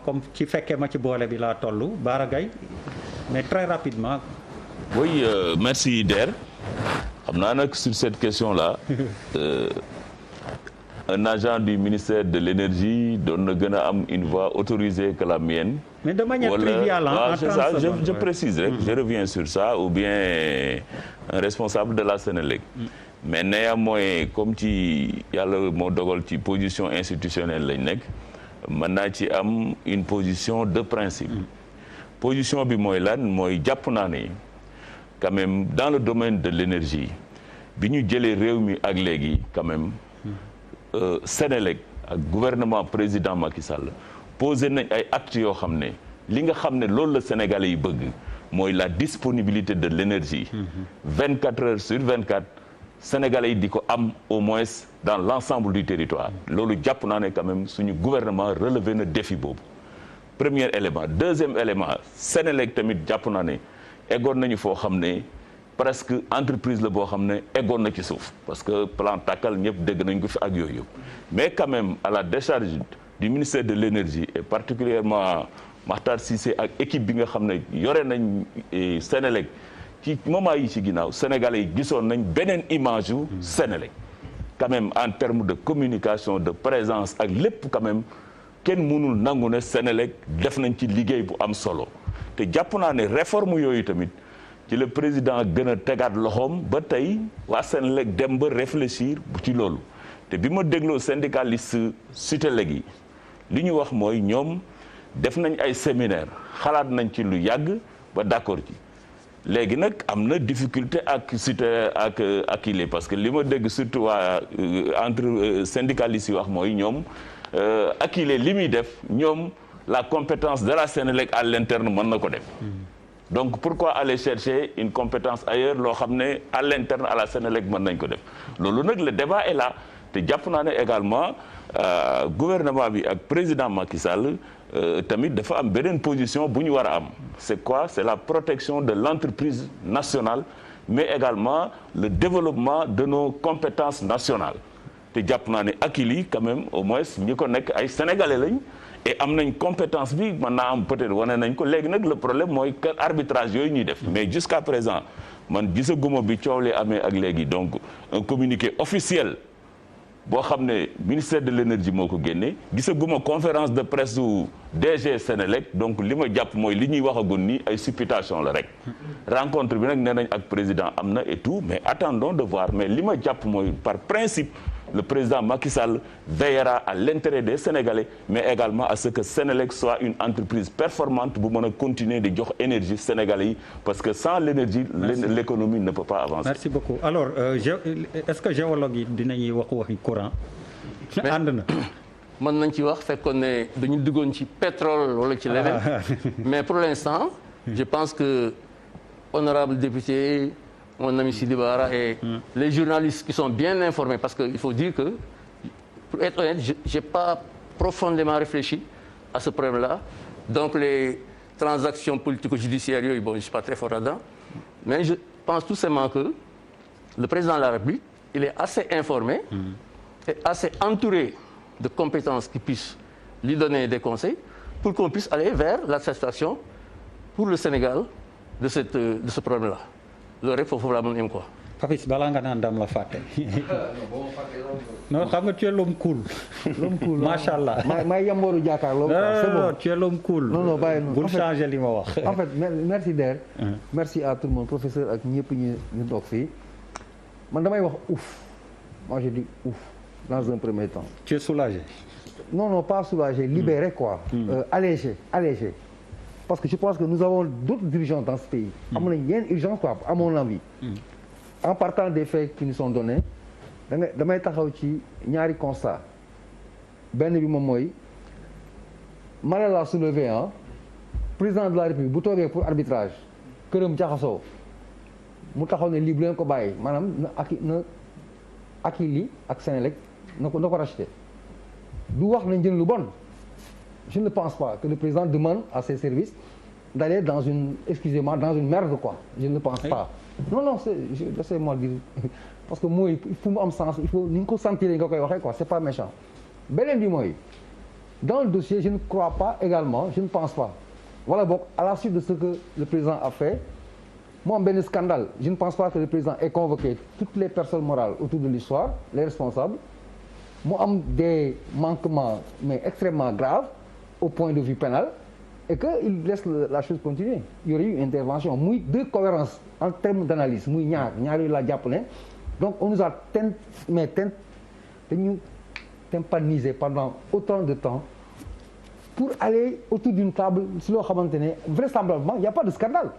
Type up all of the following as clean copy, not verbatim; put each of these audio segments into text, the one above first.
comme ci fekkee ma ci boole bi laa toll Bara Gaye mais très rapidement. Oui, merci Der. xam naa nag sur cette question-là un agent du ministère de l'énergie doon na gën a am une voix autorisée que la mienne. Mais de manière triviale, en 30 secondes. Je précise rek, je reviens sur ça, ou bien un responsable de la Sénélec. Mais néanmoins comme ci yàlla moo dogal ci position institutionnelle lañ nekk mën naa ci am une position de principe. Position bi mooy lan mooy jàpp naa ne quand même dans le domaine de l'énergie bi ñu jëlee réew mi ak léegi quand même Sénélec ak gouvernement président Macky Sall posé nañ ay actes yoo xam ne li nga xam ne loolu la Sénégalais yi bëgg mooy la disponibilité de l'énergie 24 heures sur 24 Sénégalais yi di ko am au moins dans l'ensemble du territoire loolu jàpp naa ne quand même suñu gouvernement relevé na défi boobu premier élément deuxième élément Sénélec tamit jàpp naa ne eggoon nañu foo xam ne presque entreprise la boo xam ne eggoon na ci suuf parce que plan tàkkal ñëpp dégg nañ ko fi ak yooyu mais quand même à la décharge du ministère de l'énergie et particulièrement Makhtar Cissé ak équipe bi nga xam ne yore nañ Sénélec ci moment yi ci ginnaaw Sénégalais yi gisoon nañ beneen image yu Sénélec quand même en termes de communication de présence ak lépp quand même kenn mënul nangu ne Sénélec def nañ ci liggéey bu am solo te jàpp naa ne réforme yooyu tamit ci le président gën a tegaat loxoom ba tey waa Sénélec dem ba réfléchir ci loolu te bi ma dégloo syndicaliste Sutelec yi li ñu wax mooy ñoom def nañ ay séminaire xalaat nañ ci lu yàgg ba d'accord ci léegi nag am na difficulté ak Akilee parce que li ma dégg surtout waa entre syndicalistes yi wax mooy ñoom Akilee li muy def ñoom la compétence de la Sénélec à l'interne mën na ko def donc pourquoi aller chercher une compétence ailleurs loo xam ne à l'interne à la Sénélec mën nañ ko def loolu nag le débat est là te jàpp naa ne également gouvernement bi ak président Macky Sall tamit dafa am beneen position bu ñu war a am c'est quoi c'est la protection de l'entreprise nationale mais également le développement de nos compétences nationales te jàpp naa ne Akilee quand même au moins ñi ko nekk ay sénégalais lañ et am nañ compétence bi mën naa am peut-être wane nañ ko léegi nag le problème mooy que arbitrage yooyu ñuy def mais jusqu'à présent man gisaguma bi coow li amee ak léegi donc un communiqué officiel boo xam ne ministère de l'énergie moo ko génne gisaguma conférence de presse du DG Sénélec donc li ma jàpp mooy li ñuy waxagun ni ay supputation la rek rencontre bi nag nee nañ ak président am na et tout mais attendons de voir mais li ma jàpp mooy par principe le président Macky Sall veillera à l'intérêt des Sénégalais mais également à ce que Sénélec soit une entreprise performante bu mën a continuer di jox énergie Sénégalais yi parce que sans l'énergie l'économie ne peut pas avancer. Merci beaucoup alors est-ce que géologue yi dinañuy waxi courant. ànd na. mën nañ ci wax fekkoon ne dañu duggoon ci pétrole wala ci leneen mais pour l'instant je pense que honorable député mon ami Sidi Bara et les journalistes qui sont bien informés parce que il faut dire que pour être honnête j'ai pas profondément réfléchi à ce problème-là donc les transactions politico-judiciaires yooyu bon je suis pas très fort là-dedans mais je pense tout simplement que le président de la République il est assez informé et assez entouré de compétences qui puissent lui donner des conseils pour qu'on puisse aller vers la satisfaction pour le Sénégal de ce problème-là loolu rek foofu laa mën a yem quoi. Papis balaa nga naan dam la fàtte. non xam nga tu es l'homme cool. l'homme cool macha allah. maa yambooru jàkkaarloo. c'est bon tu es l'homme cool. non bàyyi bul changer li ma wax. en fait merci Der. merci à tout le monde professeur ak ñëpp ñu toog fii man damay wax ouf moi je dis ouf dans un premier temps. tu es soulagé. non pas soulagé libéré quoi. allégé. Parce que je pense que nous avons d'autres dirigeants dans ce pays. am nañ yenn urgence quoi à mon avis. En partant des faits qui nous sont donnés damay taxaw ci ñaari constat benn bi moom mooy mala la soulevé président de la République bu toogee pour arbitrage këram jaxasoo mu taxaw ne lii bu leen ko bàyyi maanaam na Akilee ak Sénélec na ko racheter du wax nañ jël lu bon. Je ne pense pas que le président demande à ses services d'aller dans une merde quoi. Je ne pense pas. Non, laissez-moi dire parce que mooy il faut mu am sens il faut ni nga ko sentir nga koy waxee quoi c'est pas méchant. beneen bi mooy dans le dossier, je ne crois pas également, je ne pense pas. Voilà, donc, à la suite de ce que le président a fait, moi, un scandale, je ne pense pas que le président ait convoqué toutes les personnes morales autour de l'histoire, les responsables. Moi, des manquements, mais extrêmement graves, au point de vue pénal, et qu'il laisse la chose continuer. Il y aurait eu une intervention, de cohérence en termes d'analyse, donc on nous a tympanisé pendant autant de temps pour aller autour d'une table, vraisemblablement, il n'y a pas de scandale.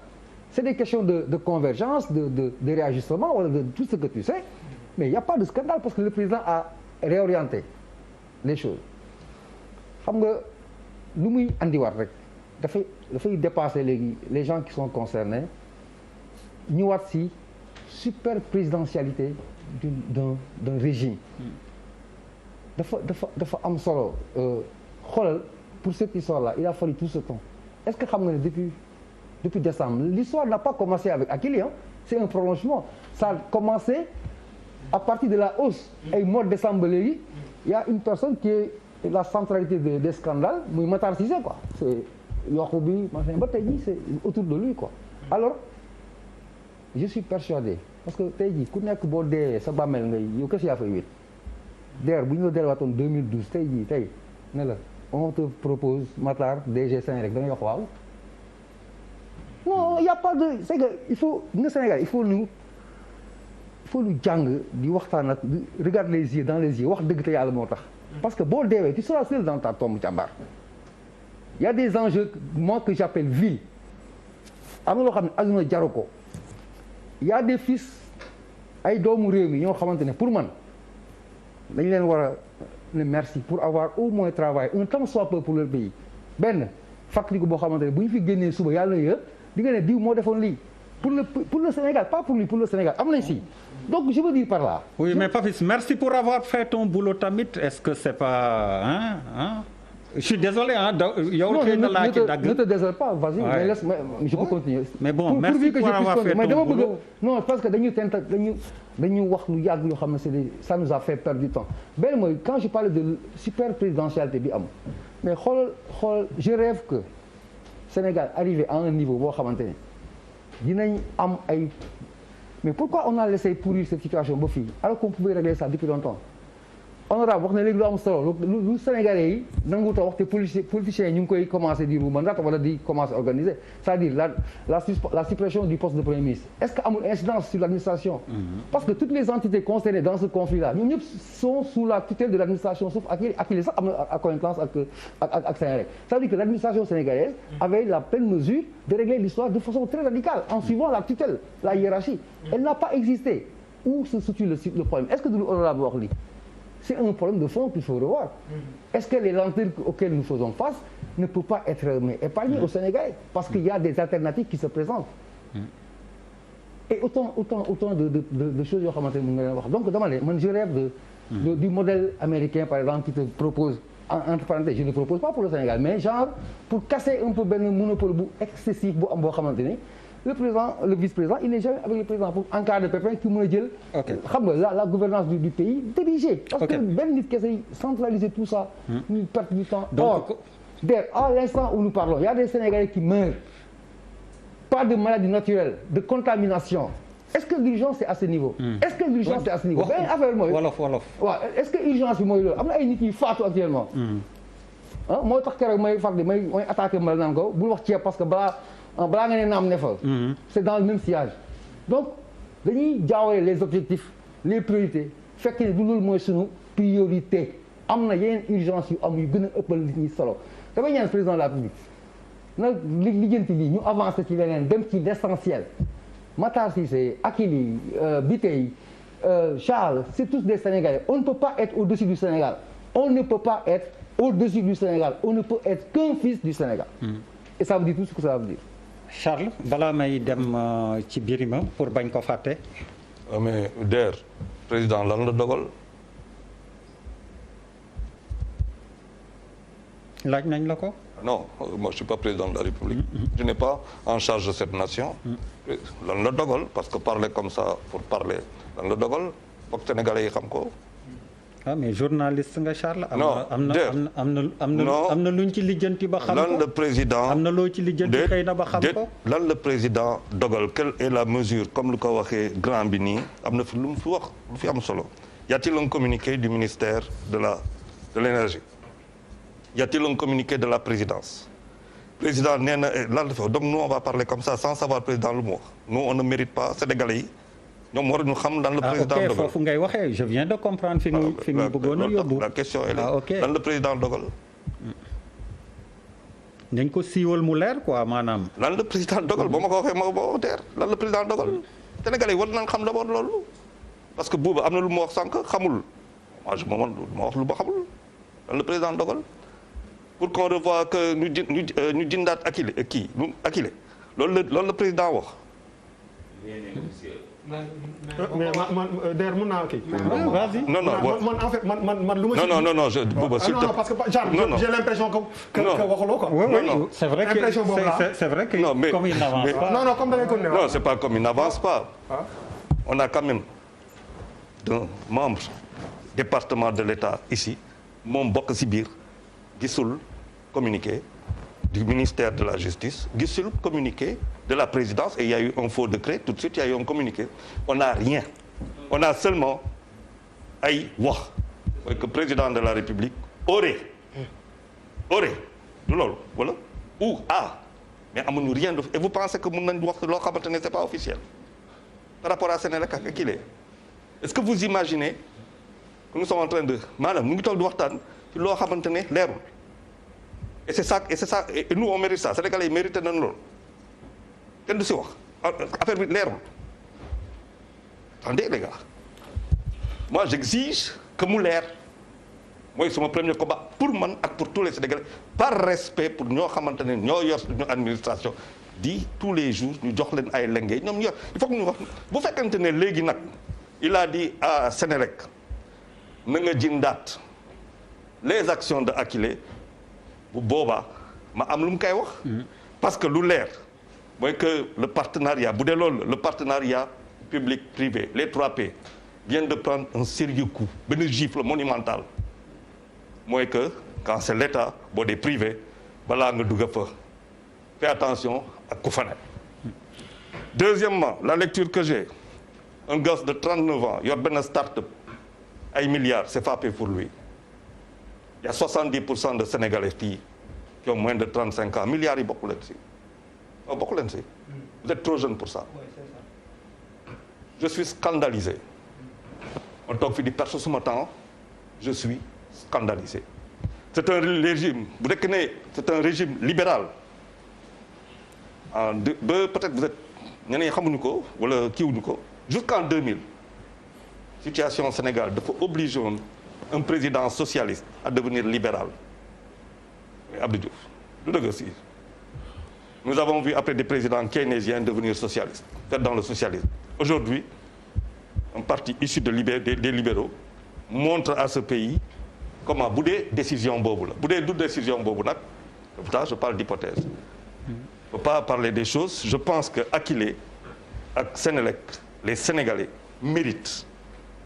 C'est des questions de convergence, de réajustement, de tout ce que tu sais, mais il n'y a pas de scandale parce que le président a réorienté les choses. Nous, dafay dépasser les gens qui sont concernés ñu wat si super présidentialité d'un régime dafa am solo xoolal pour cette histoire-là il a fallu tout ce temps est-ce que xam nga ne depuis décembre l'histoire n'a pas commencé avec Akilee, hein? C'est un prolongement ça a commencé à partir de la hausse ay mois de décembre léegi il y a une personne qui est la centralité des scandales muy Matar Cissé quoi c'est yokku bi machin ba tey jii c'est autour de lui quoi alors je suis persuadé parce que tey jii ku nekk boo dee sa bàmmeel ngay yow kese yaa fay wéet der bu ñu la delluwaatoon 2012 tey jii tey ne la on te propose Matar DG Senelec da nga wax waaw non il y a pas de c'est que il faut nga Sénégal il faut ñu jàng di waxtaan ak regarde les yeux dans les yeux wax dëgg te yàlla moo tax parce que boo deewee tu seras seul dans ta tombe càmbar il y a des enjeux moi que j'appelle vils am na loo xam ne aduna jaru ko il y a des fils ay doomu réew mi ñoo xamante ne pour man dañ leen war a ne merci pour avoir au moins travaillé un temps soit peu pour leur pays benn fàttaliku boo xamante ne bu ñu fi génnee suba yàlla na yëpp di nga ne diw moo defoon lii pour le Sénégal pas pour lui pour le Sénégal am nañ si donc je veux dire par là. Oui mais Papis merci pour avoir fait ton boulot tamit est-ce que c'est pas hein? Je suis désolé yow xëy na laa ci dagg ne te désole pas vas-y ouais. Mais laisse je peux continuer. Mais bon merci pour avoir fait ton boulot. Non parce que dañu wax lu yàgg yoo xam ne ça nous a fait perdre du temps benn mooy quand je parle de super présidentialité bi am mais xool je rêve que Sénégal arrivé à un niveau boo xamante ne dinañ am ay mais pourquoi on a laissé pourrir cette situation ba fii alors qu'on pouvait régler ça depuis longtemps honorable wax na léegi lu am solo lu Sénégalais yi nanguta wax te politiciens yi ñu ngi koy commencé di ruumandat wala di commencé organiser c'est-à-dire la suppression du poste de premier ministre est-ce que amul incidence sur l'administration parce que toutes les entités concernées dans ce conflit-là ñoom ñëpp sont sous la tutelle de l'administration sauf Akilee sax am na accointance ak Sénégal ça veut dire que l'administration sénégalaise avait la pleine mesure de régler l'histoire de façon très radicale en suivant la tutelle la hiérarchie elle n'a pas existé où se situe le problème est-ce que du lu honorable wax li c'est un problème de fond qu'il faut revoir. Est-ce que les lenteurs auxquelles nous faisons face ne peuvent pas être épargnées au Sénégal parce qu'il y a des alternatives qui se présentent. Et autant de choses yoo xamante ne mu ngi leen wax donc dama ne man je rêve du modèle américain par exemple qui te propose entre parenthèses je ne propose pas pour le Sénégal mais genre pour casser un peu benn monopole bu excessif bu am boo xamante ne le vice-président il n'est jamais avec le président pour en cas de pépin ki mën a jël xam nga la gouvernance du pays dirigée parce que benn nit kese centraliser tout ça ñu perte du temps or à l'instant où nous parlons il y a des Sénégalais qui meurent pas de maladie naturelle de contamination est-ce que l'urgence est à ce niveau est-ce que l'urgence est à ce niveau benn affaire mooy wolof waaw est-ce que urgence bi mooy loolu am na ay nit yi faatu actuellement ah moo tax keroog may attaqué ma naan ko bul wax ceeb parce que balaa nga ne naam ne fa c'est dans le même sillage donc dañuy jaawale les objectifs les priorités fekk ne du loolu mooy sunu priorité am na yeneen urgence yu am yu gën a ëppal nit ñi solo damay ñaan président de la République na lijjanti lii ñu avancé ci leneen dem ci l'essentiel Matar Cissé Akilee Bitèye Charles c'est tous des Sénégalais on ne peut pas être au-dessus du Sénégal on ne peut pas être au-dessus du Sénégal on ne peut être qu'un fils du Sénégal et ça veut dire tout ce que ça veut dire Charles balaa may dem ci Birima pour bañ ko fàtte. mais Der président lan la dogal. laaj nañ la ko. non moi je suis pas président de la République. je n'ai pas en charge de cette nation. lan la dogal parce que parler comme ça pour parler lan la dogal foog Sénégalais yi xam ko. ah mais journaliste nga Charles. non am na luñ ci lijjanti ba xam ko. lan le président am na loo ci lijjanti xëy na ba xam ko. lan le président dogal quelle est la mesure comme lu ko waxee grand bi nii am na fi lu mu fi wax lu fi am solo. Y a-t-il un communiqué du ministère de l'énergie? Y a-t-il un communiqué de la présidence? Président nee na lan la fa donc nous on va parler comme ça sans savoir président lu mu wax nous on ne mérite pas sénégalais yi. ñoom waruñu xam lan le président dogal foofu ngay waxee je viens de comprendre fi nga bëggoon a yóbbu. la question est là lan le président dogal. nañ ko siiwal mu leer quoi maanaam. lan le président dogal boo ma ko waxee ma ko teer lan le président dogal. Sénégalais yi war nañ xam d'abord loolu. parce que buuba am na lu ma wax sànq xamul. moi je ma wax lu ma xamul lan le président dogal. pour qu'on revoie que ñu jëndaat Akilee loolu la président wax. mais man Der mën naa kii. vas-y. non man en fait man lu ma. non je Bouba s'il te plaît. parce que genre j'ai l'impression que waxuloo quoi. oui c'est vrai que non mais comme il n'avance pas. non comme da ngay continuer. non c'est pas comme il n'avance pas. on a quand même un membre département de l'État ici moom bokk ci biir gisul communiqué du ministère de la Justice gisul communiqué de la présidence et il y a eu un faux décret tout de suite il y a eu un communiqué on n'a rien on a seulement ay wax mooy que président de la République aurait du loolu voilà ou mais amuñu rien de et vous pensez que mën nañ wax loo xamante ne c'est pas officiel par rapport à Sénélec ak Akilee est-ce que vous imaginez que nous sommes en train de maanaam ñu ngi toog di waxtaan ci loo xamante ne leerul et c'est ça et nous on mérite ça Sénégalais yi mérité nañ loolu kenn du si wax affaire bi leerul attendez les gars moi j'exige que mu leer mooy sama premier combat pour man ak pour tous les Sénégalais par respect pour ñoo xamante ne ñoo yor suñu administration di tous les jours ñu jox leen ay lenge ñoom yor il faut que ñu wax bu fekkante ne léegi nag il a dit à Sénélec na nga jëndaat les actions de Akilee bu boobaa ma am lu mu koy wax parce que lu leer mooy que le partenariat bu dee loolu le partenariat public privé les 3P viennent de prendre un sérieux coup benn gifle monumental mooy que quand c'est l'État boo dee privé balaa nga dugg fa fais attention ak ku fa nekk. Deuxièmement la lecture que j'ai un gosse de 39 ans yor benn start-up ay milliards c'est frappé pour lui il y a 70% de Sénégalais fii qui ont moins de 35 ans milliards yi bokku leen si bokku leen si vous êtes trop jeune pour ça je suis scandalisé on toog fi di perdre suma temps je suis scandalisé c'est un régime bu nekk ne c'est un régime libéral ba peut-être vous êtes ñeneen xamuñu ko wala kiiwuñu ko jusqu'en 2000 situation Sénégal dafa obligé woon un président socialiste à devenir libéral Abdou Diouf du dëgg si nous avons vu après des présidents keynésiens devenir socialistes faire dans le socialisme aujourd'hui un parti issu de des libéraux montre à ce pays comment bu dee décision boobu la bu dee du décision boobu nag pourtant je parle d'hypothèse faut pas parler des choses je pense que Akilee ak Sénélec les Sénégalais méritent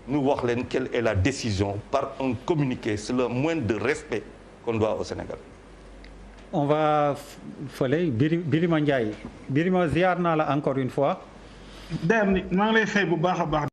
ñu wax leen quelle est la décision par un communiqué c'est le moindre de respect qu'on doit au Sénégal. On va fële Birima Ndiaye Birima ziar naa la encore une fois. maa ngi lay fay bu baax a baax.